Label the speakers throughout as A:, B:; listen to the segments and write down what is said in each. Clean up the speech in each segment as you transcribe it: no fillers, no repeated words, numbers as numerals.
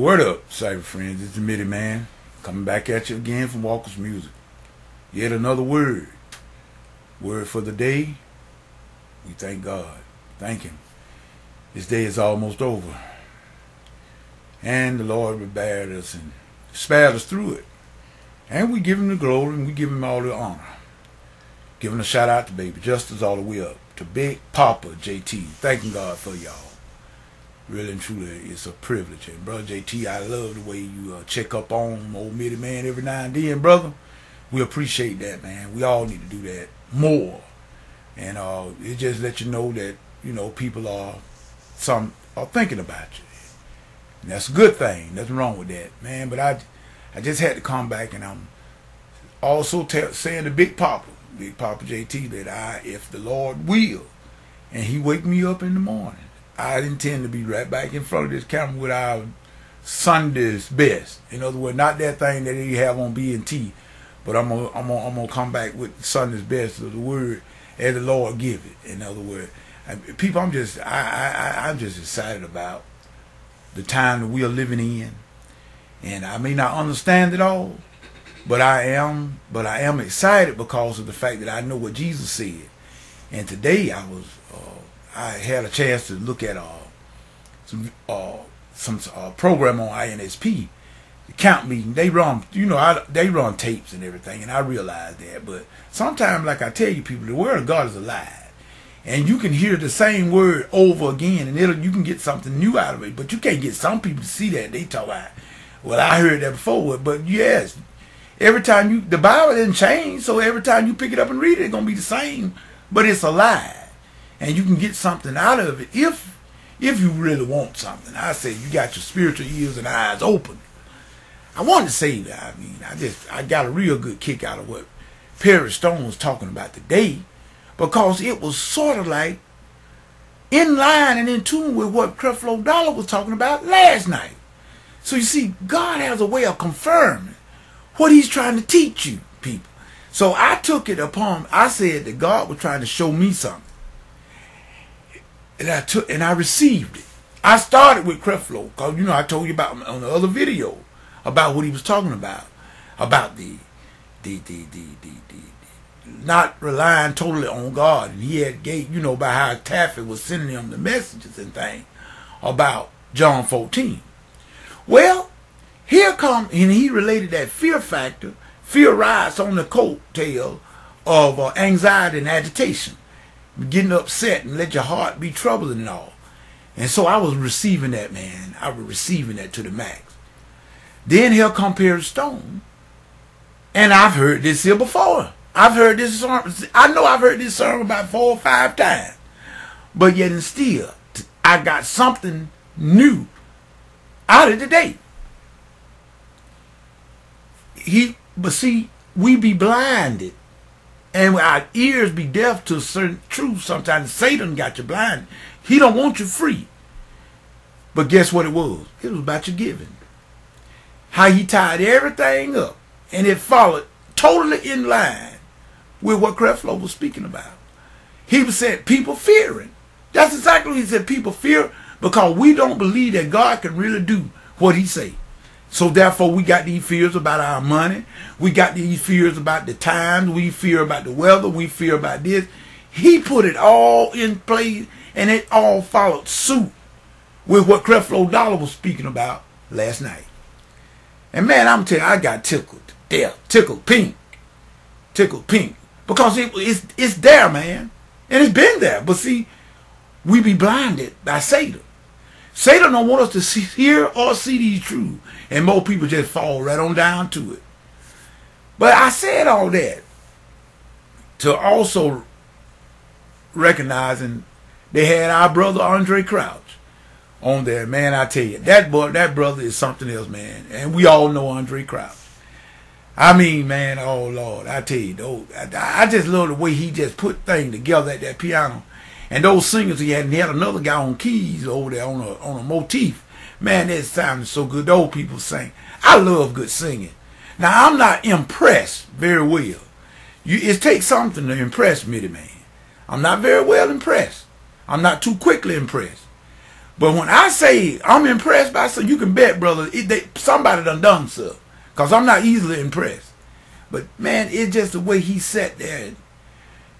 A: Word up, cyber friends. It's the Midi Man coming back at you again from Walker's Music. Yet another word. Word for the day. We thank God. Thank Him. This day is almost over. And the Lord prepared us and spared us through it. And we give Him the glory and we give Him all the honor. Giving a shout out to Baby Justice all the way up to Big Papa JT. Thanking God for y'all. Really and truly, it's a privilege. And brother JT, I love the way you check up on old Midi Man every now and then, brother. We appreciate that, man. We all need to do that more. And it just lets you know that, you know, people are thinking about you. And that's a good thing. Nothing wrong with that, man. But I just had to come back, and I'm also saying to Big Papa JT, that if the Lord will, and He wake me up in the morning, I intend to be right back in front of this camera with our Sunday's best. In other words, not that thing that they have on B&T, but I'm gonna come back with Sunday's best of the word as the Lord give it. In other words, people, I'm just excited about the time that we are living in, and I may not understand it all, but I am excited because of the fact that I know what Jesus said. And today I had a chance to look at some program on INSP, the count meeting. They run, they run tapes and everything, and I realize that. But sometimes, like I tell you people, the word of God is alive, and you can hear the same word over again, and you can get something new out of it. But you can't get some people to see that. They talk about, well, I heard that before, but yes, every time the Bible didn't change, so every time you pick it up and read it, it's gonna be the same, but it's alive. And you can get something out of it if you really want something. I say you got your spiritual ears and eyes open. I wanted to say that. I mean, I got a real good kick out of what Perry Stone was talking about today, because it was sort of like in line and in tune with what Creflo Dollar was talking about last night. So you see, God has a way of confirming what He's trying to teach you, people. So I took it upon, I said that God was trying to show me something. And I received it. I started with Creflo, because I told you about on the other video about what he was talking about the not relying totally on God, and he had by how Taffy was sending him the messages and things about John 14. Well, here come, and he related that fear factor. Fear rides on the coattail of anxiety and agitation. Getting upset and let your heart be troubled and all. And so I was receiving that, man. I was receiving that to the max. Then here come Perry Stone. And I've heard this here before. I've heard this sermon. I know I've heard this sermon about 4 or 5 times. But yet and still, I got something new out of the day. But see, we be blinded. And our ears be deaf to certain truths. Sometimes Satan got you blind. He don't want you free. But guess what it was? It was about your giving. How he tied everything up. And it followed totally in line with what Creflo was speaking about. He said people fearing. That's exactly what he said. People fear because we don't believe that God can really do what He say. So therefore, we got these fears about our money. We got these fears about the times. We fear about the weather. We fear about this. He put it all in place, and it all followed suit with what Creflo Dollar was speaking about last night. And man, I'm telling you, I got tickled to death. Tickled pink. Because it's there, man. And it's been there. But see, we be blinded by Satan. Satan don't want us to hear or see these truths. And more people just fall right on down to it. But I said all that to also recognizing they had our brother Andre Crouch on there. Man, I tell you, that brother is something else, man. And we all know Andre Crouch. I mean, man, oh Lord, I tell you, I just love the way he just put things together at that piano. And those singers he had another guy on keys over there on a motif. Man, that sounded so good. The old people sing. I love good singing. Now, I'm not impressed very well. It takes something to impress me, man. I'm not very well impressed. I'm not too quickly impressed. But when I say I'm impressed by something, you can bet, brother, somebody done so. Because I'm not easily impressed. But, man, it's just the way he sat there.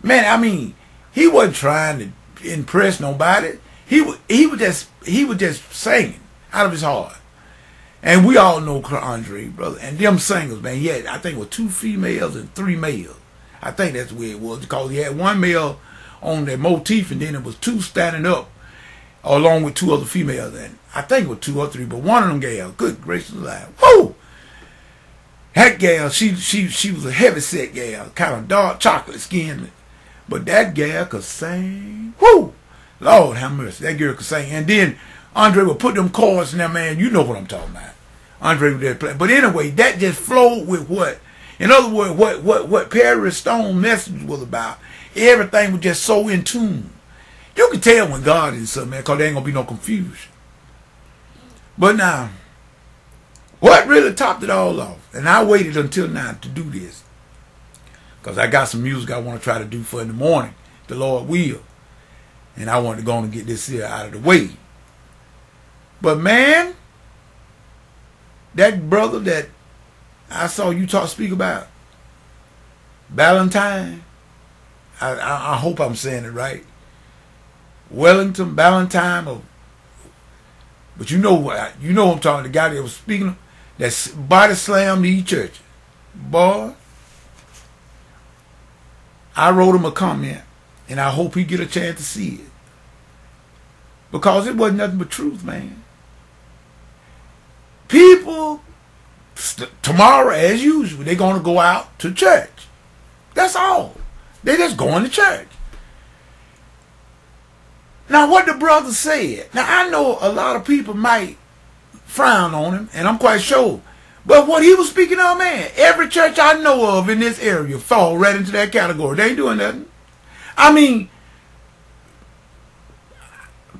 A: Man, I mean, he wasn't trying to impress nobody. He was just singing out of his heart. And we all know Andre, brother. And them singers, man, he had, I think it was 2 females and 3 males. I think that's the way it was. Because he had 1 male on the motif, and then it was 2 standing up along with 2 other females. And I think it was 2 or 3, but one of them gals, good gracious alive. Whoo! That gal, she was a heavy set gal, kind of dark chocolate skin. But that gal could sing. Whoo! Lord have mercy. That girl could sing. And then Andre would put them chords in there, man. You know what I'm talking about. Andre would just play. But anyway, that just flowed with what? In other words, what Perry Stone's message was about. Everything was just so in tune. You can tell when God is something, man, because there ain't going to be no confusion. But now, what really topped it all off, and I waited until now to do this, because I got some music I want to try to do for in the morning, the Lord will. And I wanted to go and get this here out of the way. But man, that brother that I saw you speak about, Ballentine, I hope I'm saying it right. Wellington, Ballentine, but you know I'm talking, the guy that was speaking, that body slammed these churches. Boy, I wrote him a comment, and I hope he get a chance to see it. Because it wasn't nothing but truth, man. People, tomorrow, as usual, they're going to go out to church. That's all. They just going to church. Now, what the brother said, now I know a lot of people might frown on him, and I'm quite sure. But what he was speaking of, man, every church I know of in this area fall right into that category. They ain't doing nothing. I mean,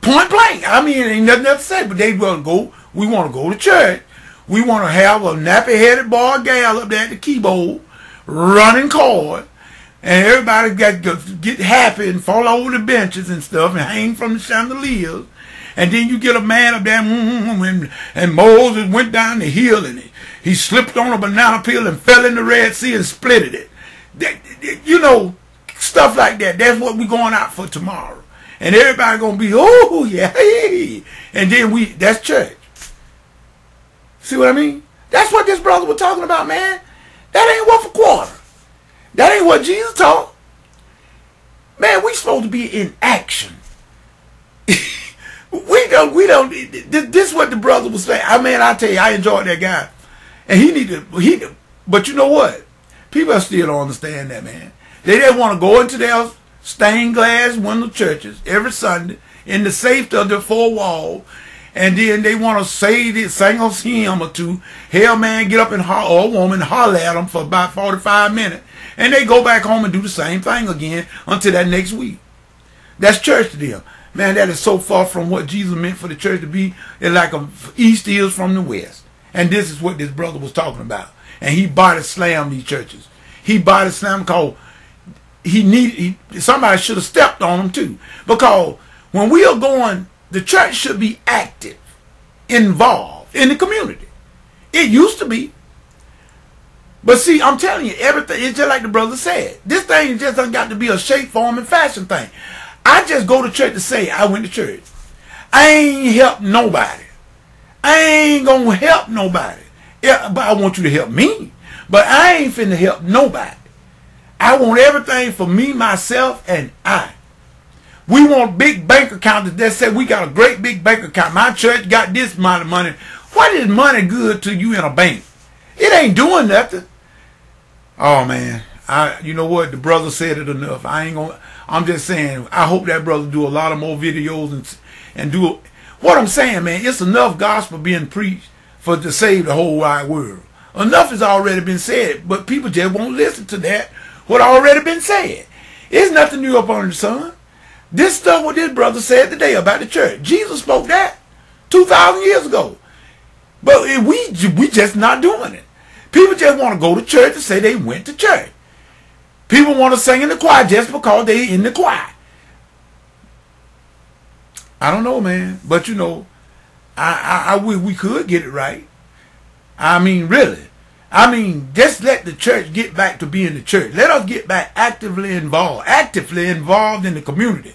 A: point blank. I mean, ain't nothing else to say, but they want to go. We want to go to church. We want to have a nappy-headed boy or gal up there at the keyboard running chord, and everybody got to get happy and fall over the benches and stuff and hang from the chandeliers. And then you get a man up there, and Moses went down the hill and he slipped on a banana peel and fell in the Red Sea and splitted it. You know, stuff like that. That's what we're going out for tomorrow. And everybody going to be, oh, yeah, hey. And then that's church. See what I mean? That's what this brother was talking about, man. That ain't worth a quarter. That ain't what Jesus taught. Man, we supposed to be in action. we don't, this is what the brother was saying. I mean, I tell you, I enjoyed that guy. And but you know what? People still don't understand that, man. They just want to go into their stained glass window churches every Sunday in the safety of their 4 walls, and then they want to say this, sing a hymn or two. Hell, man, get up and or a woman holler at them for about 45 minutes, and they go back home and do the same thing again until that next week. That's church to them. Man, that is so far from what Jesus meant for the church to be. It's like east is from the west. And this is what this brother was talking about. And he body slammed these churches. He body slammed because somebody should have stepped on him too. Because when we are going, the church should be active, involved in the community. It used to be. But see, I'm telling you, everything, it's just like the brother said. This thing just done got to be a shape, form, and fashion thing. I just go to church to say I went to church. I ain't helped nobody. I ain't gonna help nobody. Yeah, but I want you to help me. But I ain't finna help nobody. I want everything for me, myself, and I. We want big bank accounts that say we got a great big bank account. My church got this amount of money. What is money good to you in a bank? It ain't doing nothing. Oh man, you know what? The brother said it enough. I'm just saying, I hope that brother do a lot of more videos and do what I'm saying, man. It's enough gospel being preached to save the whole wide world. Enough has already been said, but people just won't listen to that. What already been said. It's nothing new up under the sun. This stuff what this brother said today about the church. Jesus spoke that 2,000 years ago. But we just not doing it. People just want to go to church and say they went to church. People want to sing in the choir just because they in the choir. I don't know, man. But you know, I wish we could get it right. I mean, really. I mean, just let the church get back to being the church. Let us get back actively involved in the community.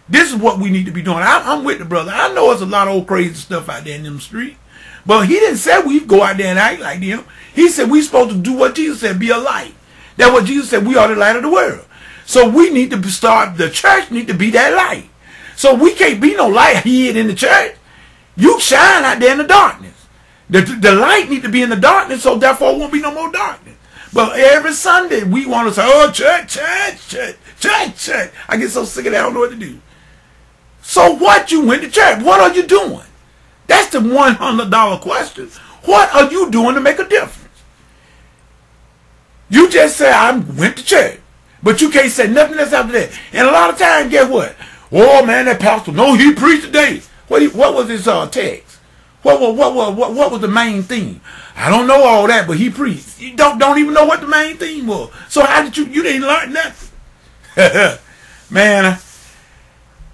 A: This is what we need to be doing. I'm with the brother. I know there's a lot of old crazy stuff out there in them streets. But he didn't say we go out there and act like them. He said we supposed to do what Jesus said, be a light. That's what Jesus said, we are the light of the world. So we need to start, the church need to be that light. So we can't be no light hid in the church. You shine out there in the darkness. The light need to be in the darkness, so therefore won't be no more darkness. But every Sunday we want to say, oh, church. I get so sick of that, I don't know what to do. So what, you went to church? What are you doing? That's the $100 question. What are you doing to make a difference? You just say, I went to church. But you can't say nothing else after that. And a lot of times, guess what? Oh, man, that pastor, no, he preached today. What was his text? What was the main theme? I don't know all that, but he preached. You don't even know what the main theme was. So how did you didn't learn nothing? Man,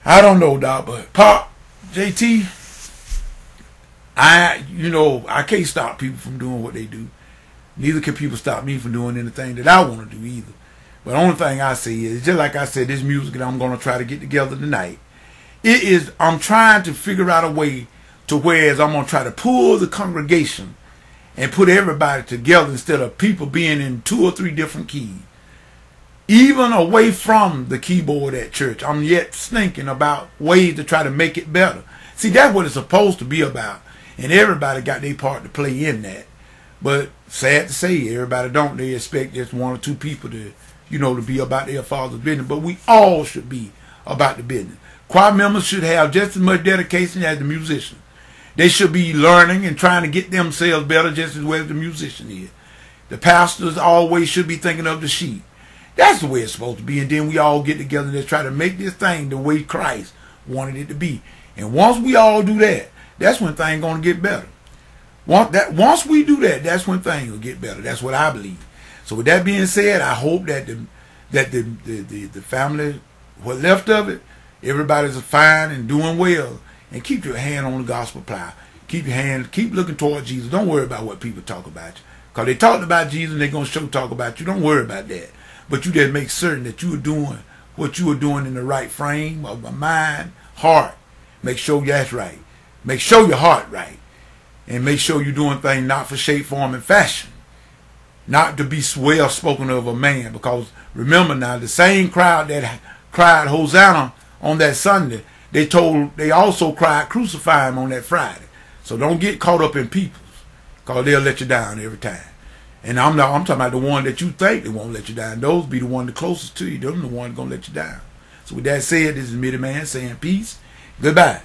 A: I don't know, dog, but Pop, JT, I can't stop people from doing what they do. Neither can people stop me from doing anything that I want to do either. But the only thing I say is, just like I said, this music that I'm going to try to get together tonight, I'm trying to figure out a way to whereas I'm going to try to pull the congregation and put everybody together instead of people being in 2 or 3 different keys. Even away from the keyboard at church, I'm yet thinking about ways to try to make it better. See, that's what it's supposed to be about. And everybody got their part to play in that. But sad to say, everybody don't. They expect just 1 or 2 people to, to be about their father's business. But we all should be about the business. Choir members should have just as much dedication as the musician. They should be learning and trying to get themselves better just as well as the musician is. The pastors always should be thinking of the sheep. That's the way it's supposed to be. And then we all get together and try to make this thing the way Christ wanted it to be. And once we all do that, that's when things going to get better. Once we do that, that's when things will get better. That's what I believe. So with that being said, I hope that the family, what left of it, everybody's fine and doing well. And keep your hand on the gospel plow. Keep looking toward Jesus. Don't worry about what people talk about you. Because they talked about Jesus and they're going to talk about you. Don't worry about that. But you just make certain that you are doing what you are doing in the right frame of mind, heart. Make sure that's right. Make sure your heart right. And make sure you're doing things not for shape, form, and fashion. Not to be well spoken of a man. Because remember now, the same crowd that cried Hosanna on that Sunday, they also cried crucify him on that Friday. So don't get caught up in peoples, because they'll let you down every time. And I'm talking about the one that you think they won't let you down. Those be the one the closest to you. Them the one gonna let you down. So with that said, this is Mitty Man saying peace. Goodbye.